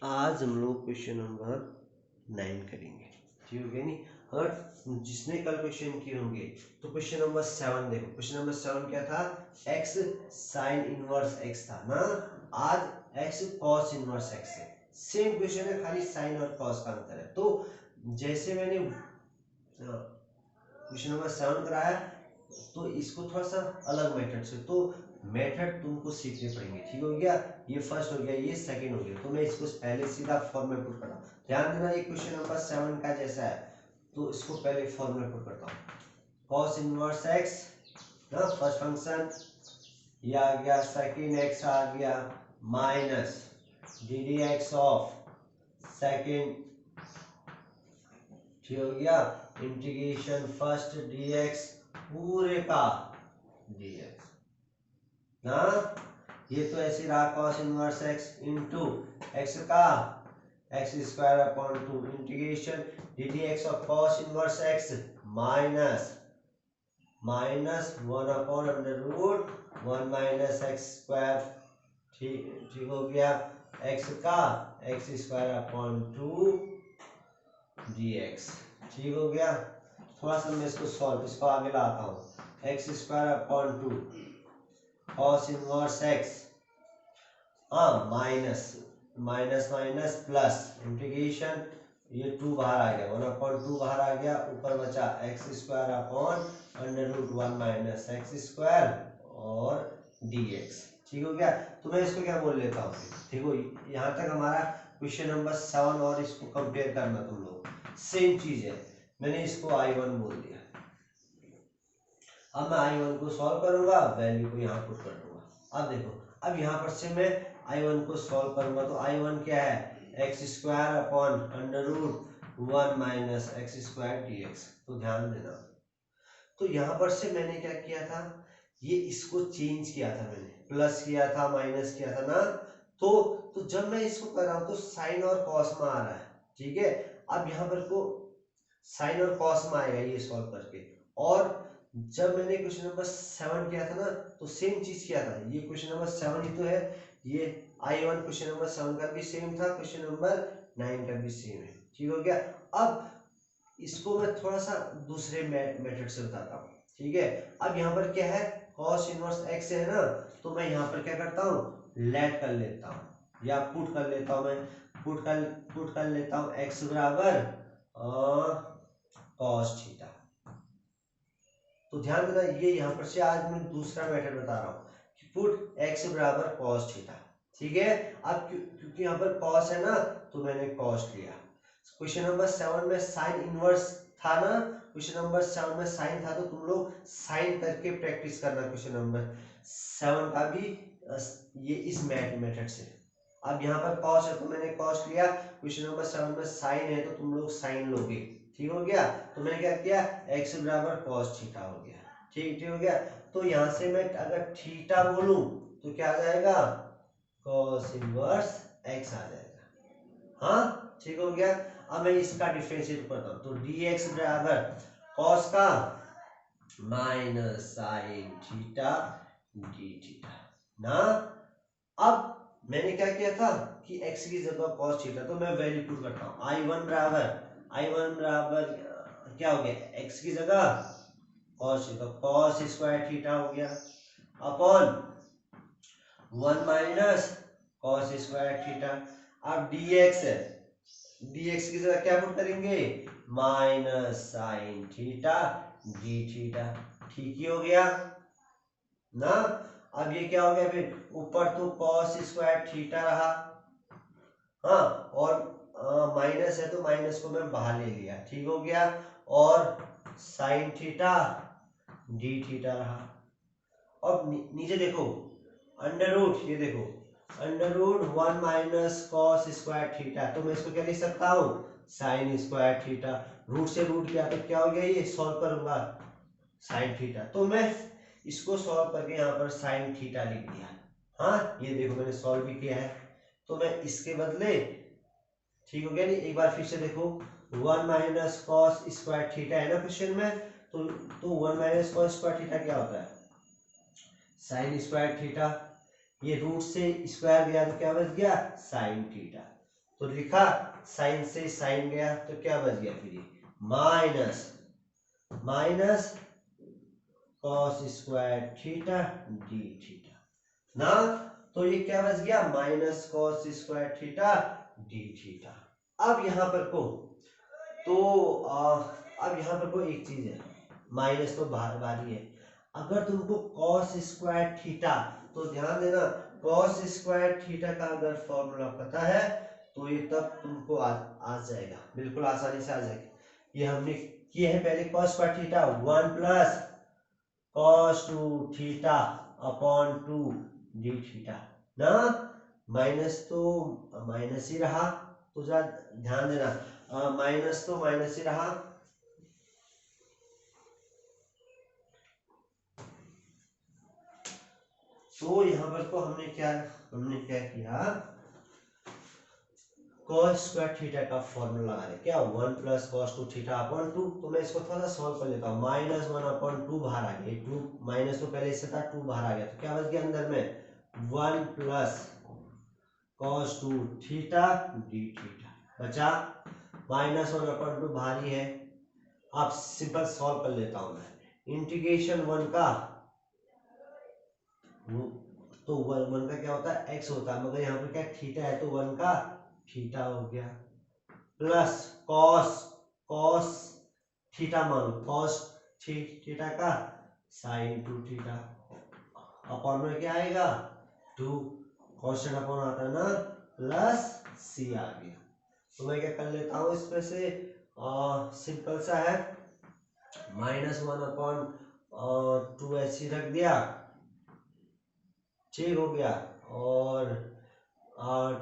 आज हम लोग क्वेश्चन नंबर 9 करेंगे। ठीक हो गया नहीं? अगर जिसने कल क्वेश्चन किए होंगे तो क्वेश्चन नंबर 7 देखो। क्वेश्चन नंबर 7 क्या था? x साइन इनवर्स x था ना। आज x कॉस इनवर्स x है। सेम क्वेश्चन है, खाली साइन और कॉस का अंतर है। तो जैसे मैंने क्वेश्चन नंबर 7 कराया तो इसको थोड़ा सा अलग मेथड से, तो मेथड तुमको सीखने पड़ेंगे। ठीक हो गया? ये फर्स्ट हो गया, ये सेकंड हो गया। तो मैं इसको पहले सीधा फॉर्म में पुट करता हूँ। ध्यान देना, ये क्वेश्चन नंबर 7 का जैसा है, तो इसको पहले फॉर्म में पुट करता हूँ। कॉस इनवर्स एक्स ना फर्स्ट फंक्शन, ये आ गया। सेकंड एक्स आ गया minus D D X of second. ठीक हो गया? इंटीग्रेशन फर्स्ट dx पूरे का dx ना। ये तो ऐसे रहा cos inverse x into X का X square upon 2 integration D D X of cos inverse x minus 1 upon under root 1 minus x square. ठीक हो गया? x का एक्स स्क्वायर अपॉन 2 dx। ठीक हो गया? थोड़ा सा मैं इसको आगे लाता हूँ। X square upon 2 cos inverse x, हाँ माइनस प्लस इंटीग्रेशन, ये 2 बाहर आ गया, 1/2 बाहर आ गया, ऊपर बचा x square upon under root 1 minus x square और dx। ठीक हो गया? तो मैं इसको क्या बोल लेता हूँ? ठीक हो, यहाँ तक हमारा क्वेश्चन नंबर 7 और इसको कंपेयर करना तुम लोग, सेम चीज है। मैंने इसको I1 बोल दिया। अब मैं I1 को सॉल्व करूंगा, वैल्यू को यहाँ पुट कर दूंगा। अब देखो, अब यहाँ पर से मैं I1 को सॉल्व करूंगा तो I1 क्या है? X square upon under root 1 minus x square dx। तो ध्यान देना, तो यहाँ पर से मैंने क्या किया था? ये इसको चेंज किया था, मैंने प्लस किया था, माइनस किया था ना। तो जब मैं इसको कर रहा हूँ तो साइन और कॉस में आ रहा है। ठीक है? अब यहाँ पर को साइन और कॉस में आएगा ये सॉल्व करके। और जब मैंने क्वेश्चन नंबर 7 किया था ना, तो सेम चीज किया था। ये क्वेश्चन नंबर 7 ही तो है। ये I1 क्वेश्चन नंबर 7 का भी सेम था, क्वेश्चन नंबर 9 का भी सेम है। ठीक हो गया? अब इसको मैं थोड़ा सा दूसरे मेथड से बताता हूँ। ठीक है? अब यहाँ पर क्या है? कॉस इनवर्स एक्स है ना, तो मैं यहाँ पर क्या करता हूँ? लेट कर लेता हूँ या पुट कर लेता हूँ। मैं पुट कर लेता हूँ एक्स बराबर कॉस थीटा। तो ध्यान देना, ये यहाँ पर से आज मैं दूसरा मेथड बता रहा हूँ कि पुट एक्स बराबर कॉस थीटा। ठीक है? अब क्योंकि यहाँ पर कॉस है ना, तो मैंने कॉस लिया। क्वेश्चन नंबर 7 में साइन इनवर्स था ना, क्वेश्चन नंबर 7 में साइन था, तो तुम लोग साइन करके प्रैक्टिस करना क्वेश्चन नंबर 7 का भी ये इस मेथड से। अब यहाँ पर कॉस है तो मैंने कॉस लिया, क्वेश्चन नंबर 7 में साइन है तो तुम लोग साइन लोगे। ठीक हो गया? तो मैंने क्या किया? एक्स बराबर कॉस थीटा हो गया। ठीक हो गया? तो यहाँ से मैं अगर थीटा बोलूं तो क्या आ जाएगा? कॉस इनवर्स एक्स आ जाएगा। हाँ, ठीक हो गया? अब मैं इसका डिफरेंशिएट करता हूँ, तो dx बराबर कॉस का minus sine theta D theta ना। अब मैंने क्या किया था कि x की जगह cos थीटा, तो मैं वैल्यू पुट करता हूँ। I1 बराबर क्या हो गया? x की जगह cos theta, cos square theta हो गया upon 1 minus cos square theta. अब dx है, dx की जगह क्या पुट करेंगे? Minus sine theta D theta. ठीक ही हो गया ना। अब ये क्या हो गया? फिर ऊपर तो cos स्क्वायर थीटा रहा, हाँ, और माइनस है तो माइनस को मैं बाहर ले लिया। ठीक हो गया? और साइन थीटा डी थीटा रहा। अब नीचे देखो, अंडर रूट, ये देखो under root 1 minus cos square theta, तो मैं इसको क्या लिख सकता हूँ? Sine square theta. रूट से रूट किया तो क्या हो गया? ये सॉल्व करूंगा साइन थीटा, तो मैं इसको सॉल्व करके यहाँ पर साइन थीटा लिख दिया। हाँ, ये देखो मैंने सॉल्व भी किया है। तो मैं इसके बदले, ठीक हो गया नहीं? एक बार फिर से देखो, 1 माइनस कॉस स्क्वायर थीटा है ना क्वेश्चन में, तो 1 माइनस कॉस स्क्वायर थीटा क्या होता है? Sign square theta. ये रूट से स्क्वायर गया तो क्या बच गया? Sine theta. तो लिखा, साइन से साइन गया तो क्या बच गया फिर ये minus minus cos square theta D theta ना। तो ये क्या बच गया, minus cos square theta D theta. अब यहाँ पर को तो अब यहाँ पर कोई एक चीज है, माइनस तो बाहर बारी है। अगर तुमको कॉस स्क्वायर थीटा, तो ध्यान देना कॉस स्क्वायर थीटा का अगर फॉर्मूला पता है तो ये तब तुमको आ जाएगा, बिल्कुल आसानी से आ जाएगा। ये हमने किए हैं पहले, cos square theta 1 plus cos 2 theta upon 2 D theta ना। माइनस तो माइनस ही रहा, तो जरा ध्यान देना, माइनस तो माइनस ही रहा। तो यहाँ पर तो हमने क्या किया, cos स्क्वायर थीटा का फॉर्मूला लगा रहे क्या, 1 प्लस कॉस 2 थीटा अपॉन 2। तो मैं इसको थोड़ा सा सॉल्व कर लेता हूँ। माइनस 1 अपॉन 2 बाहर आ गया, 2 माइनस तो पहले इससे था, 2 बाहर आ गया, तो क्या बच गया अंदर में 1 plus cos 2 theta D theta बचा। माइनस 1 अपॉन 2 बाहर ही है। अब सिंपल सॉल्व कर लेता हूँ मैं। इंटीग्रेशन 1 का तो 1 का क्या होता है, x होता है, मगर यहाँ पर क्या थीटा है तो 1 का थीटा हो गया, प्लस कॉस कॉस थीटा मान कॉस थीटा का साइन 2 थीटा अपॉन में क्या आएगा 2 कॉन्स्टेंट अपॉन आता है ना, प्लस सी आ गया। तो मैं क्या कर लेता हूँ इसमें से, सिंपल सा है, माइनस 1 अपॉन 2 ऐसी रख दिया, ठीक हो गया। और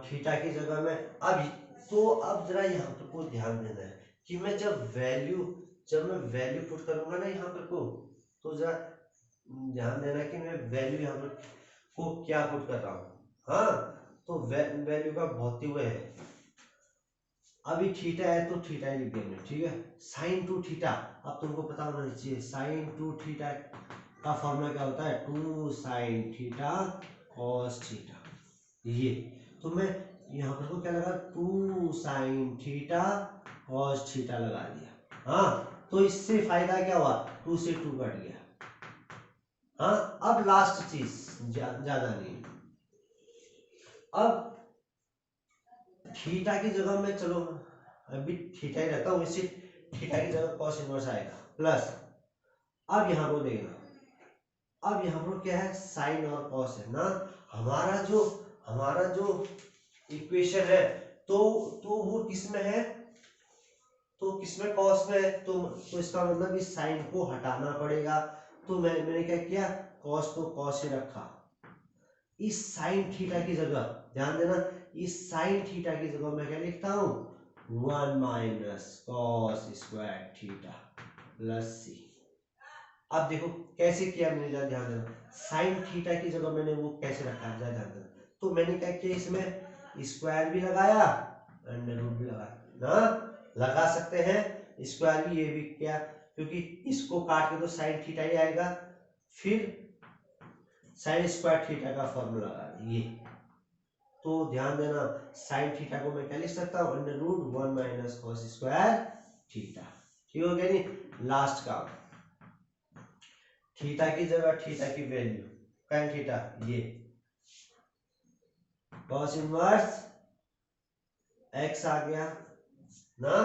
थीटा की जगह में अब जरा यहाँ पर को ध्यान देना है कि मैं जब मैं वैल्यू पुट करूंगा ना यहाँ पर को, तो जरा ध्यान देना कि मैं वैल्यू यहाँ पर को क्या पुट कर रहा हूँ। हाँ, तो वैल्यू का बहुत ही वो है, अभी थीटा है तो थीटा ही लिख देंगे, ठीक है। साइन 2 थीटा, अब तुमको पता होना चाहिए साइन 2 थीटा का फॉर्मूला क्या होता है, 2 साइन थीटा कॉस थीटा। ये तो मैं यहाँ पर को क्या लगा, 2 साइन थीटा कॉस थीटा लगा दिया। हाँ, तो इससे फायदा क्या हुआ, 2 से 2 कट गया। हाँ, अब लास्ट चीज ज्यादा नहीं, अब थीटा की जगह में, चलो अभी थीटा ही रहता हूँ, इसी थीटा की जगह कॉस इनवर्स आएगा, प्लस अब यहाँ पर देखना, अब यहाँ पर क्या है, साइन और कॉस है ना। हमारा जो इक्वेशन है तो वो किस में है, तो किसमें कॉस में है, तो इसका मतलब इस साइन को हटाना पड़ेगा। तो मैंने क्या किया, कॉस तो कॉस ही रखा, इस साइन थीटा की जगह ध्यान देना, इस साइन थीटा की जगह मैं क्या लिखता हूँ, 1 minus cos square theta plus C. अब देखो कैसे किया मैंने, जरा ध्यान देना, साइन थीटा की जगह मैंने वो कैसे रखा है, जरा ध्यान देना। तो मैंने क्या किया, इसमें स्क्वायर भी लगाया, अंडर रूट भी लगाया ना, लगा सकते हैं स्क्वायर भी, ये भी क्या, क्योंकि इसको काट के तो साइन थीटा ही आएगा, फिर साइन स्क्वायर थीटा का फॉर्मूला ये। तो ध्यान देना, साइन थीटा को मैं क्या लिख सकता हूँ, under root 1 minus cos square theta, ठीक हो गया नहीं। लास्ट का थीटा की जगह थीटा की वैल्यू tan थीटा, ये कॉस इनवर्स x आ गया ना,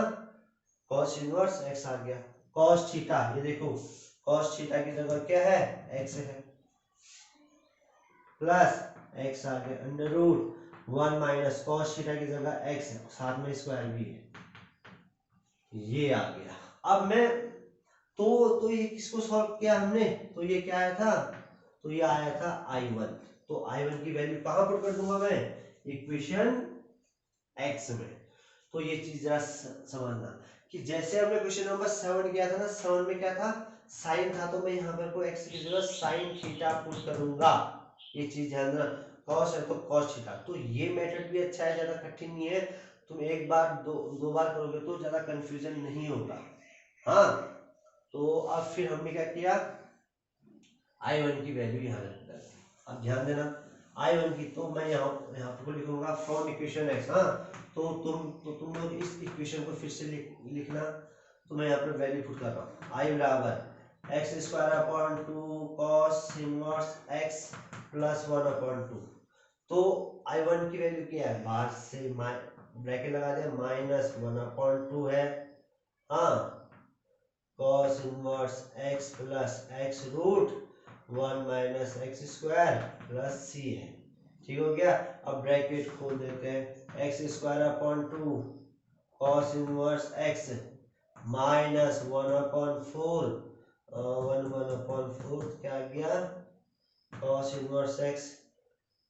कॉस इनवर्स x आ गया, कॉस थीटा ये देखो, कॉस थीटा की जगह क्या है, x है, प्लस x आ गया, under root 1 minus cos theta की जगह x है, साथ में स्क्वायर भी है, ये आ गया। अब मैं तो ये किसको सॉल्व किया हमने, तो ये क्या आया था, तो ये आया था I1। तो I1 की वैल्यू कहां पुट कर दूंगा मैं, इक्वेशन x में। तो ये चीज जरा समझना कि जैसे हमने क्वेश्चन नंबर 7 किया था ना, 7 में क्या था, साइन था, तो मैं यहाँ पर को x की जगह साइन थीटा पुट करूंगा, ये चीज ध्यान देना, कॉस है तो कॉस थीटा। तो ये मेथड भी अच्छा है, ज्यादा कठिन नहीं है, तुम एक बार दो बार करोगे तो ज्यादा कंफ्यूजन नहीं होगा। हाँ, तो अब फिर हमने क्या किया, I1 की वैल्यू यहाँ रख दी। अब ध्यान देना I1 की, तो मैं यहाँ पर लिखूंगा फ्रॉम इक्वेशन x। हाँ, तो तुम लोग इस इक्वेशन को फिर से लिखना। तो मैं यहाँ पर वैल्यू पुट कर रहा हूँ, आई बराबर x square upon 2 cos inverse x plus 1 upon 2। तो I1 की वैल्यू क्या है, बाहर से ब्रैकेट लगा दिया, माइनस 1 अपॉन 2 है, हाँ, cos inverse x plus x root 1 minus x square plus c है, ठीक हो गया। अब ब्रैकेट खोल देते हैं, x square upon 2 cos inverse x minus 1 upon 4 1 upon 4 क्या गया, कॉस इनवर्स एक्स,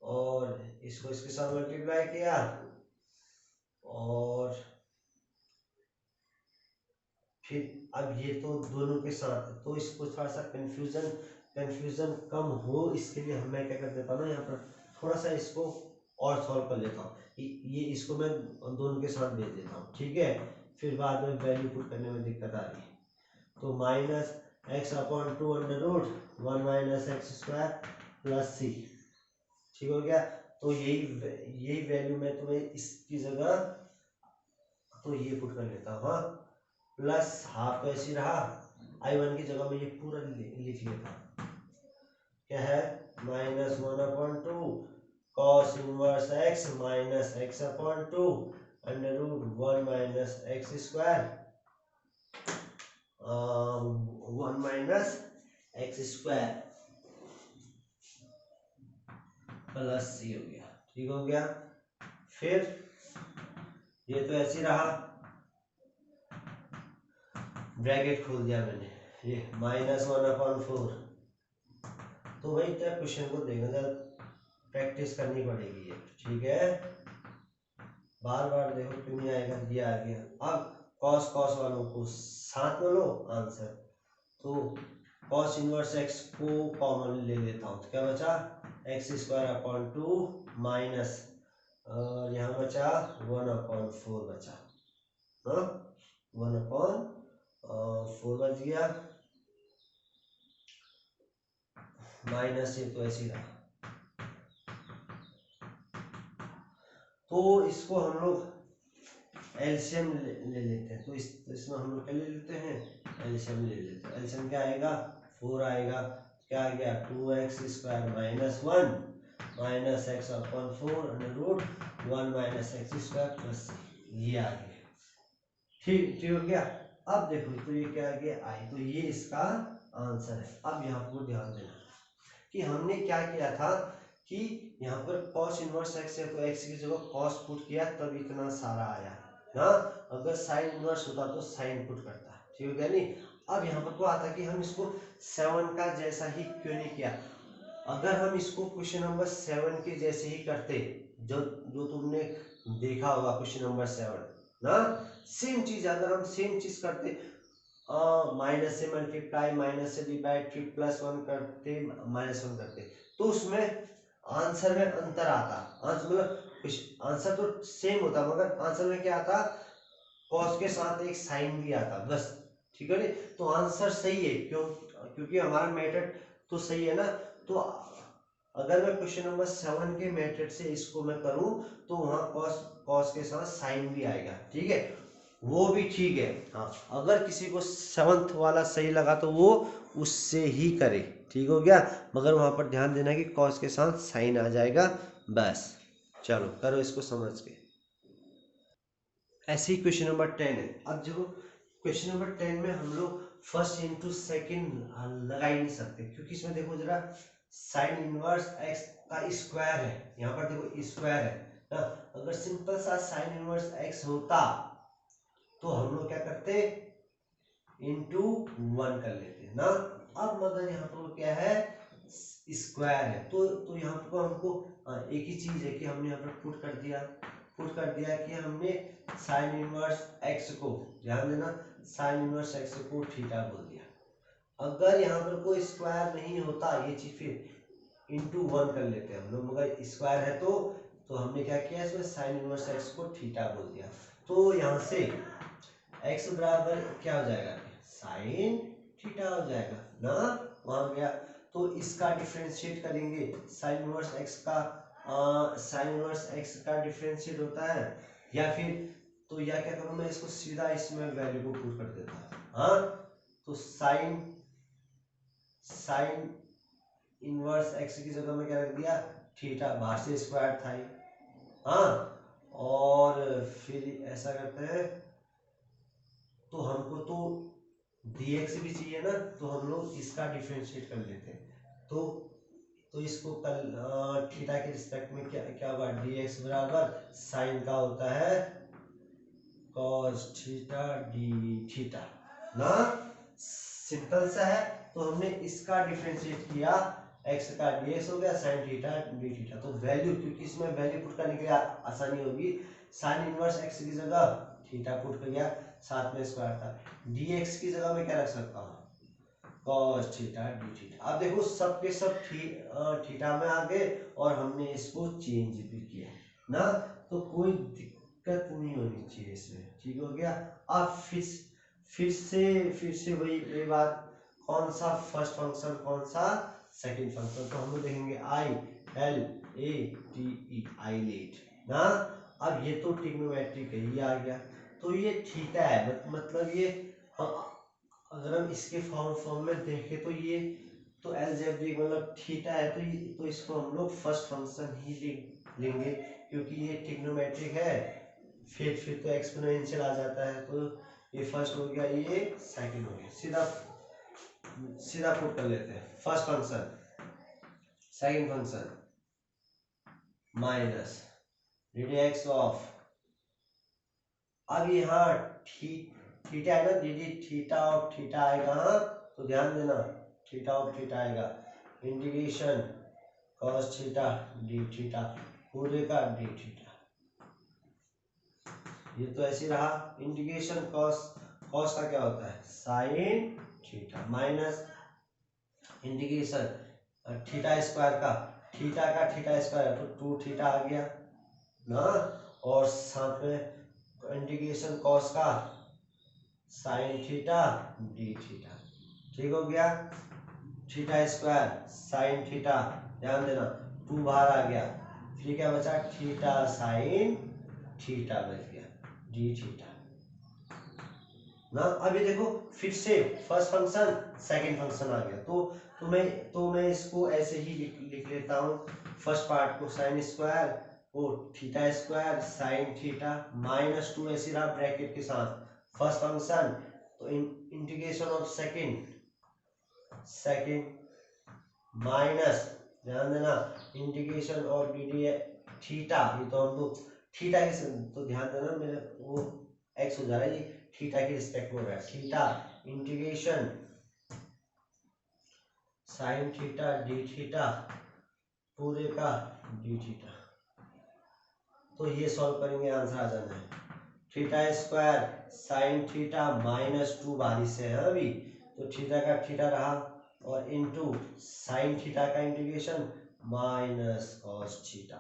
और इसको इसके साथ मल्टीप्लाई किया, और फिर अब ये तो दोनों के साथ, तो इसको थोड़ा सा कंफ्यूजन कम हो इसके लिए मैं क्या कर देता हूँ ना, यहाँ पर थोड़ा सा इसको और सॉल्व कर लेता हूँ, ये इसको मैं दोनों के साथ भेज देता हूँ, ठीक है। फिर बाद में वैल्यू पुट करने में दिक्कत आ रही है। तो minus x upon 2 under root 1 minus x square plus c, ठीक हो गया। तो यही वैल्यू मैं तुम्हें इसकी जगह तो ये पुट कर लेता हूँ, हाँ, प्लस हाफ तो ऐसे रहा, I1 की जगह में ये पूरा लिख लेता हूँ, क्या है, minus 1 upon 2 cos inverse x minus x upon 2 under root 1 minus x square 1 minus x square plus c हो गया, ठीक हो गया। फिर ये तो ऐसे रहा, ब्रैकेट खोल दिया मैंने, ये माइनस 1 अपॉन 4। तो वही क्या क्वेश्चन को देखना, जब प्रैक्टिस करनी पड़ेगी ये, ठीक है, बार बार देखो क्यों नहीं आएगा, ये आ गया। अब कॉस वालों को साथ में लो आंसर, तो कॉस इनवर्स एक्स को कॉमन ले लेता हूँ, तो क्या बचा, एक्स स्क्वायर अपॉन 2 माइनस यहाँ बचा 1 अपॉन 4 बचा, हाँ, 1 अपॉन 4 बच गया, माइनस ये तो ऐसे ही रहा। तो इसको हम लोग एलसीएम ले लेते हैं, तो इसमें हम लोग क्या ले लेते हैं, एलसीएम ले लेते हैं। एलसीएम क्या आएगा, 4 आएगा, क्या आ गया, 2x square minus 1 minus x upon 4 under root 1 minus x square plus, ये आ गया, ठीक हो गया। अब देखो तो ये क्या आ गया, आई, तो ये इसका आंसर है। अब यहाँ पर ध्यान देना कि हमने क्या किया था कि यहाँ पर cos इनवर्स x है, तो x की जगह cos पुट किया, तब इतना सारा आया ना। अगर साइन इनवर्स होता तो साइन पुट करता, ठीक है नहीं। अब यहाँ पर को आता कि हम इसको 7 का जैसा ही क्यों नहीं किया। अगर हम इसको क्वेश्चन नंबर 7 के जैसे ही करते, जो तुमने देखा होगा क्वेश्चन नंबर 7 ना, सेम चीज, अगर हम सेम चीज करते, माइनस से मल्टीप्लाई, माइनस से डिवाइड, फिर प्लस 1 करते, माइनस 1 करते, तो उसमें आंसर में अंतर आता, आंसर मतलब आंसर तो सेम होता, मगर आंसर में क्या आता, कॉस के साथ एक साइन भी आता, बस, ठीक है। तो आंसर सही है, क्योंकि हमारा मेथड तो सही है ना। तो अगर मैं क्वेश्चन नंबर 7 के मेथड से इसको मैं करूं, तो वहां कॉस के साथ साइन भी आएगा, ठीक है, वो भी ठीक है। हाँ, अगर किसी को 7th वाला सही लगा तो वो उससे ही करे, ठीक हो गया, मगर वहां पर ध्यान देना कि कॉस के साथ साइन आ जाएगा, बस। चलो करो इसको समझ के। ऐसे ही क्वेश्चन नंबर 10 है। अब जो क्वेश्चन नंबर 10 में हम लोग फर्स्ट इंटू सेकेंड लगा ही नहीं सकते, क्योंकि इसमें देखो जरा, साइन इनवर्स एक्स का स्क्वायर है, यहाँ पर देखो स्क्वायर है ना। अगर सिंपल सा साइन इनवर्स एक्स होता तो हम लोग क्या करते, इंटू 1 कर लेते ना। अब मगर यहाँ पर क्या है, स्क्वायर है, तो यहाँ पर हमको एक ही चीज है कि हमने यहाँ पर पुट कर दिया कि हमने साइन इनवर्स एक्स को, ध्यान देना, साइन इनवर्स एक्स को थीटा बोल दिया। अगर यहाँ पर कोई स्क्वायर नहीं होता, ये चीज फिर इंटू 1 कर लेते हैं हम लोग, मगर स्क्वायर है तो हमने क्या किया, इसमें साइन इनवर्स एक्स को थीटा बोल दिया। तो यहाँ से x बराबर क्या हो जाएगा, साइन थीटा हो जाएगा ना, वहां गया। तो इसका डिफरेंशिएट करेंगे, साइन इनवर्स x का, साइन इनवर्स x का डिफरेंशिएट होता है या फिर तो या क्या करूँ मैं इसको सीधा इसमें वैल्यू को पुट कर देता हूँ। हाँ तो साइन साइन इनवर्स एक्स की जगह में क्या रख दिया थीटा, बाहर से स्क्वायर था ये। हाँ और फिर ऐसा करते हैं तो हमको तो dx भी चाहिए ना, तो हम लोग इसका डिफरेंशिएट कर लेते हैं। तो इसको कल थीटा के रिस्पेक्ट में क्या क्या होगा, dx बराबर साइन का होता है cos थीटा डी थीटा ना, सिंपल सा है। तो हमने इसका डिफरेंशिएट किया, x का dx हो गया sin थीटा डी थीटा। तो वैल्यू, क्योंकि इसमें वैल्यू पुट करने के लिए आसानी होगी, साइन इनवर्स x की जगह थीटा पुट कर गया, साथ में स्क्वायर था, dx की जगह में क्या रख सकता हूँ cos थीटा डी थीटा। अब देखो सब के सब थीटा में आ गए और हमने इसको चेंज भी किया ना, तो कोई दिक्कत नहीं होनी चाहिए इसमें, ठीक हो गया। अब फिर से वही बात, कौन सा फर्स्ट फंक्शन कौन सा सेकंड फंक्शन, तो हम लोग देखेंगे I L A T E ILATE ना। अब ये तो ट्रिग्नोमेट्रिक है, ये आ गया, तो ये थीटा है, मतलब ये अगर हम इसके फॉर्म में देखें तो ये तो अलजेब्रिक मतलब थीटा है, तो इसको हम लोग फर्स्ट फंक्शन ही लेंगे क्योंकि ये ट्रिग्नोमेट्रिक है। फिर तो एक्सपोनेंशियल आ जाता है, तो ये फर्स्ट हो गया, ये सेकंड हो गया, सीधा सीधा पुट कर लेते हैं। First function second function minus dx of, अब यहाँ थीटा है ना दीदी, थीटा ऑफ थीटा आएगा, हाँ तो ध्यान देना थीटा ऑफ थीटा आएगा integration cos theta D theta पूरे का डी थीटा। ये तो ऐसे रहा, इंटीग्रेशन cos का क्या होता है sine theta minus integration theta square का थीटा स्क्वायर, तो 2 थीटा आ गया ना, और साथ में इंटीग्रेशन cos का साइन थीटा डी थीटा, ठीक हो गया। थीटा स्क्वायर साइन थीटा, ध्यान देना 2 बाहर आ गया, फिर क्या बचा थीटा साइन थीटा बच गया डी थीटा ना। अभी देखो फिर से फर्स्ट फंक्शन सेकंड फंक्शन आ गया, तो मैं इसको ऐसे ही लिख लेता हूँ, फर्स्ट पार्ट को साइन स्क्वायर वो theta square sine theta minus 2 ऐसे रहा ब्रैकेट के साथ फर्स्ट फंक्शन, तो इंटीग्रेशन ऑफ सेकंड माइनस, ध्यान देना integration of D D theta, ये तो हम लोग थीटा के, तो ध्यान देना मेरे वो एक्स हो जा रहा है, ये थीटा के रिस्पेक्ट में हो रहा है, theta integration sine theta D theta पूरे का डी थीटा। तो ये सॉल्व करेंगे, आंसर आ जाना है theta square sine theta minus 2 बाहरी से है अभी, तो थीटा का थीटा रहा और इनटू साइन थीटा का इंटीग्रेशन माइनस कॉस थीटा,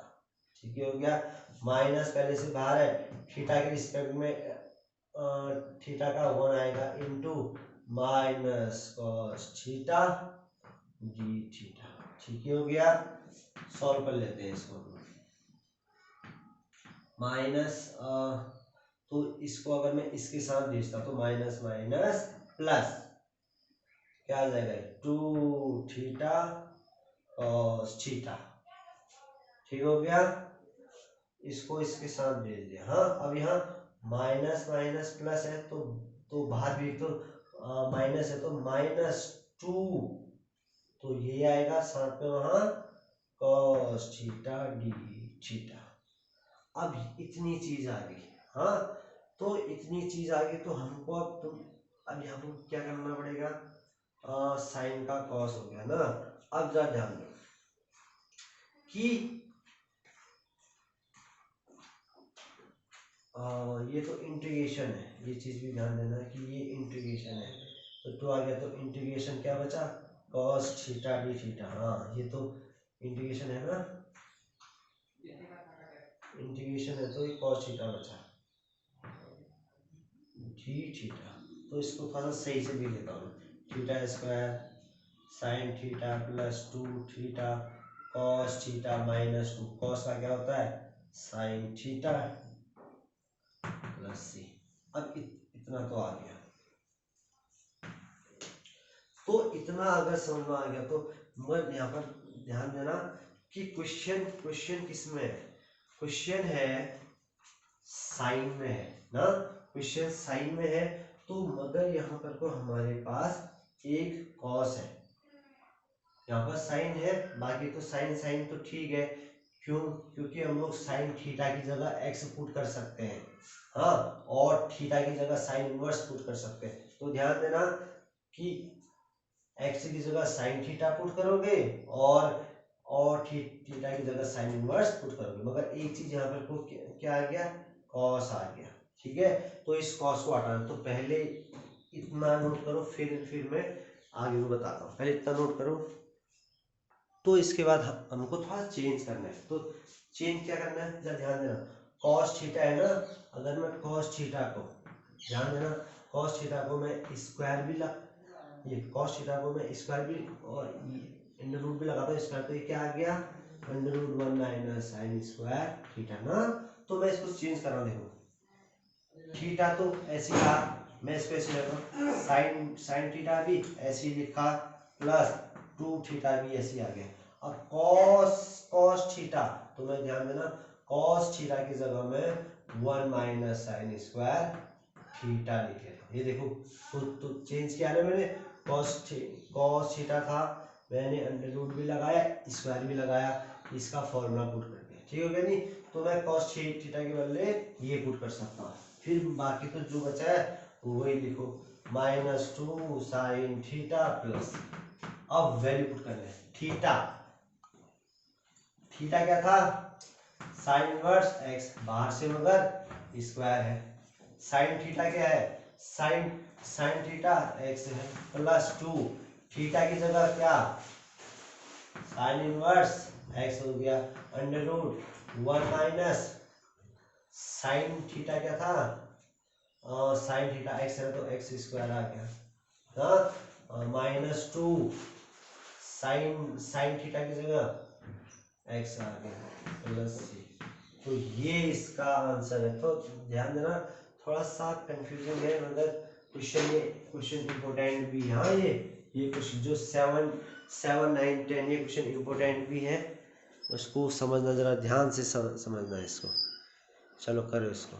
ठीक है हो गया। माइनस पहले से बाहर है, थीटा के रिस्पेक्ट में थीटा का 1 आएगा into minus cos theta D theta, ठीक है हो गया। सॉल्व कर लेते हैं इसको, माइनस तो इसको अगर मैं इसके साथ भेजता तो माइनस माइनस प्लस क्या आ जाएगा 2 थीटा कॉस थीटा, ठीक हो गया। इसको इसके साथ भेज दिया, हाँ अब यहाँ माइनस माइनस प्लस है, तो बाहर भी तो माइनस है, तो -2, तो ये आएगा साथ में वहां कॉस थीटा डी थीटा। अब इतनी चीज आ गई, हाँ तो इतनी चीज आ गई, तो हमको अब यहाँ पर क्या करना पड़ेगा, साइन का कॉस हो गया ना। अब जरा ध्यान दो कि ये तो इंटीग्रेशन है, ये चीज भी ध्यान देना कि ये इंटीग्रेशन है, तो 2 आ गया, तो इंटीग्रेशन क्या बचा कॉस थीटा डी थीटा, हाँ ये तो इंटीग्रेशन है ना, इंटीग्रेशन है तो ये कॉस थीटा बचा डी थीटा। तो इसको थोड़ा सही से भी लेता हूँ, theta square sine theta plus 2 theta cos theta minus 2, cos का क्या होता है साइन थीटा 80। अब इतना तो आ गया। तो इतना अगर समझ में आ गया तो मगर यहाँ पर ध्यान देना कि क्वेश्चन किसमें है, क्वेश्चन है साइन में है ना, क्वेश्चन साइन में है। तो मगर यहाँ पर को हमारे पास एक कॉस है, यहाँ पर साइन है, बाकी तो साइन तो ठीक है। क्यों? क्योंकि हम लोग साइन थीटा की जगह एक्स पुट कर सकते हैं, हाँ, और थीटा की जगह साइन इनवर्स पुट कर सकते हैं। तो ध्यान देना कि एक्स की जगह साइन थीटा पुट करोगे और थीटा की जगह साइन इनवर्स पुट करोगे, मगर एक चीज यहाँ पर को क्या आ गया, कॉस आ गया। ठीक है, तो इस कॉस को हटाना, तो पहले इतना नोट करो, फिर मैं आगे को बताता हूँ। पहले इतना नोट करो, तो इसके बाद हमको थोड़ा चेंज करना है। तो चेंज क्या करना है, जरा ध्यान देना। कॉस थीटा है ना, अगर मैं कॉस थीटा को, ध्यान देना, कॉस थीटा को मैं स्क्वायर भी ये कॉस थीटा को मैं स्क्वायर भी और अंडर रूट भी लगाता हूँ स्क्वायर, तो ये क्या आ गया, under root 1 minus sine square theta ना। तो मैं इसको चेंज कर रहा हूँ, देखो थीटा तो ऐसे ही था, मैं इसको ऐसे लिख रहा हूँ, साइन थीटा भी ऐसे ही लिखा, प्लस 2 थीटा भी ऐसे आ गया। अब कॉस थीटा, तो मैं ध्यान देना कॉस थीटा की जगह में 1 माइनस साइन स्क्वायर थीटा लिखे, ये देखो। तो चेंज किया ना मैंने, कॉस थीटा था, मैंने अंडर रूट भी लगाया, स्क्वायर भी लगाया, इसका फॉर्मूला पुट कर दिया, ठीक हो गया नहीं। तो मैं कॉस थीटा के बदले ये पुट कर सकता हूँ, फिर बाकी तो जो बचा है वही लिखो, -2 साइन थीटा प्लस, अब वैल्यू पुट करना है, थीटा क्या था, साइन इनवर्स एक्स, बाहर से मगर स्क्वायर है। साइन थीटा क्या है, साइन थीटा एक्स है, प्लस 2 थीटा की जगह क्या, साइन इनवर्स एक्स हो गया, under root 1 minus sine theta क्या था, साइन थीटा एक्स है तो एक्स स्क्वायर आ गया, हाँ, -2 साइन थीटा की जगह एक्स आ गया, प्लस सी। तो ये इसका आंसर है। तो ध्यान देना, थोड़ा सा कंफ्यूजन है, मगर क्वेश्चन इंपोर्टेंट भी, हाँ, ये क्वेश्चन जो 7, 9, 10 ये क्वेश्चन इंपोर्टेंट भी है, उसको समझना, जरा ध्यान से समझना है इसको। चलो करो इसको।